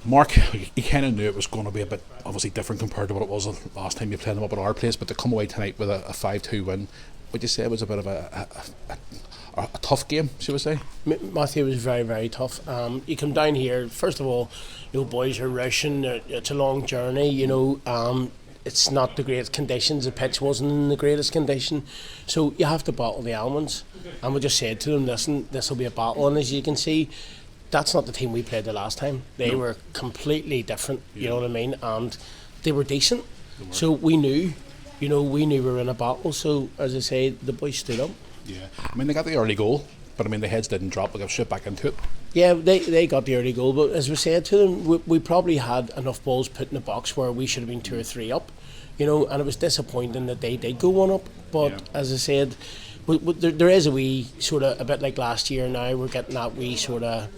Mark, you kind of knew it was going to be a bit obviously different compared to what it was the last time you played them up at our place, but to come away tonight with a 5-2 win, would you say it was a bit of a tough game, should we say? Matthew, was very, very tough. You come down here, first of all, boys are rushing, it's a long journey, it's not the greatest conditions, the pitch wasn't in the greatest condition, so you have to battle the elements. And we just said to them, listen, this will be a battle, and as you can see, that's not the team we played the last time. They were completely different, you know what I mean, and they were decent. So we knew, we were in a battle, so as I say, the boys stood up. Yeah, I mean, they got the early goal, but I mean, the heads didn't drop, they got straight back into it. Yeah, they got the early goal, but as we said to them, we probably had enough balls put in the box where we should have been 2 or 3 up, and it was disappointing that they did go 1 up, but as I said, there is a wee sort of, a bit like last year now, we're getting that wee sort of,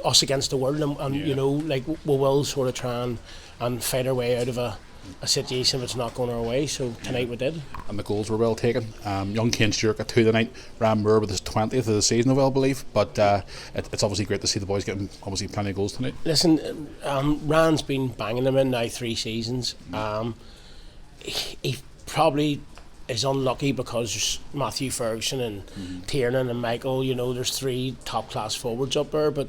us against the world, and like we will sort of try and fight our way out of a situation that's not going our way, so tonight we did. And the goals were well taken. Young Kane Stewart got 2 tonight, Ram Moore with his 20th of the season, I believe, but it's obviously great to see the boys getting obviously plenty of goals tonight. Listen, Ran's been banging them in now 3 seasons. He probably is unlucky because there's Matthew Ferguson and Tiernan and Michael, there's 3 top class forwards up there, but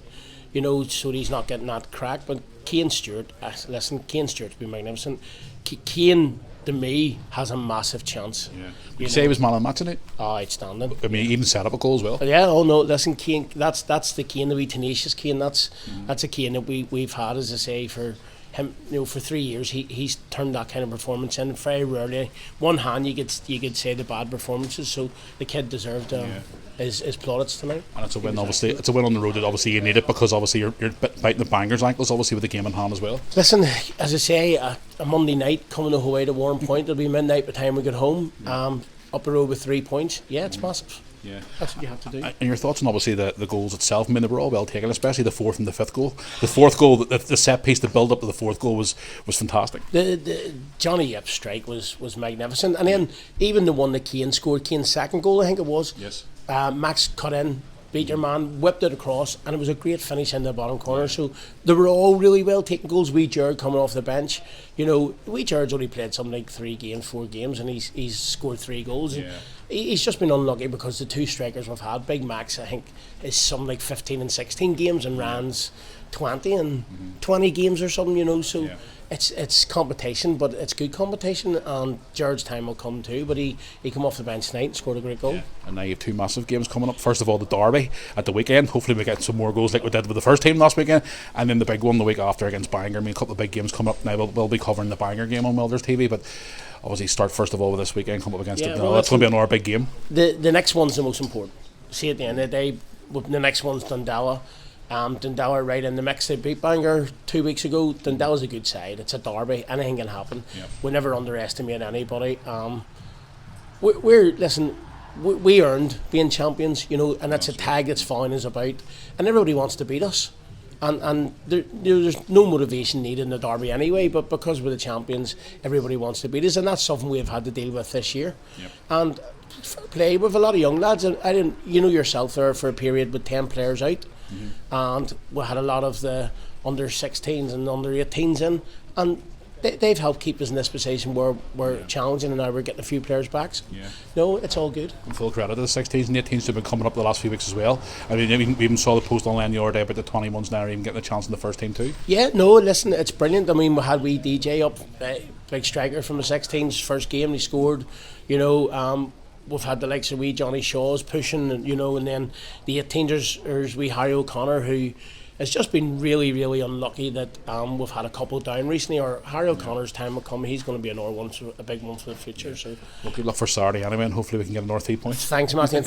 so he's not getting that crack. But Kane Stewart, Kane Stewart's been magnificent. Kane, to me, has a massive chance. Yeah. You say he was man of the match tonight? Oh, outstanding. I mean, he even set up a goal as well. Yeah, listen, Kane, that's the Kane, the wee tenacious Kane, that's a Kane that we've had, as I say, for him, for 3 years. He's turned that kind of performance in. Very rarely, one hand you could say the bad performances. So the kid deserved his plaudits tonight. And it's a win, obviously. It's a win on the road that obviously you need it, because obviously you're biting the Bangers' ankles, obviously, with the game in hand as well. Listen, as I say, a Monday night coming away to Warrenpoint, it'll be midnight by the time we get home. Up the road with 3 points. Yeah, it's massive. Yeah, that's what you have to do. And your thoughts on obviously the goals itself? I mean, they were all well taken, especially the 4th and the 5th goal. The 4th goal, the set piece, the build up to the 4th goal was fantastic. The Johnny Yip strike was magnificent, and then even the one that Kane scored, Kane's 2nd goal, I think it was. Yes. Max cut in, beat your man, whipped it across, and it was a great finish in the bottom corner. So they were all really well taken goals. Wee Jared coming off the bench, Wee Jared's only played something like 4 games, and he's scored 3 goals. Yeah. He's just been unlucky because the 2 strikers we've had, Big Max, I think, is something like 15 and 16 games, and Rand's 20 and 20 games or something, so it's competition, but it's good competition, and Jared's time will come too, but he came off the bench tonight and scored a great goal. And now you have 2 massive games coming up. First of all, the derby at the weekend, hopefully we get some more goals like we did with the first team last weekend, and then the big one the week after against Manger. I mean, a couple of big games coming up now. We'll be covering the Manger game on Welders TV, but obviously start first of all with this weekend, come up against it. That's going to be another big game. The next one's the most important. See, at the end of the day, the next one's Dundalk. Dundalk are right in the mix. They beat Manger 2 weeks ago. Dundalk's a good side. It's a derby. Anything can happen. We never underestimate anybody. We earned being champions, and it's a tag that's fine is about, and everybody wants to beat us. And there's no motivation needed in the derby anyway, but because we're the champions, everybody wants to beat us, and that's something we've had to deal with this year. And fair play with a lot of young lads, and I didn't, yourself there for a period with 10 players out, and we had a lot of the under 16s and under 18s in, and they've helped keep us in this position where we're challenging, and now we're getting a few players back. So no, it's all good. And full credit to the 16s and 18s who've been coming up the last few weeks as well. I mean, we even saw the post online the other day about the 21s now even getting a chance in the first team too. Yeah, no, listen, it's brilliant. I mean, we had wee DJ up, big striker from the 16s, first game he scored. We've had the likes of wee Johnny Shaw's pushing, and then the 18s, there's wee Harry O'Connor, who it's just been really, really unlucky that we've had a couple down recently. Or Harry O'Connor's time will come. He's going to be another one, a big one for the future. So, well, good luck for Saturday anyway, and hopefully we can get a North 3 points. Thanks, Matthew.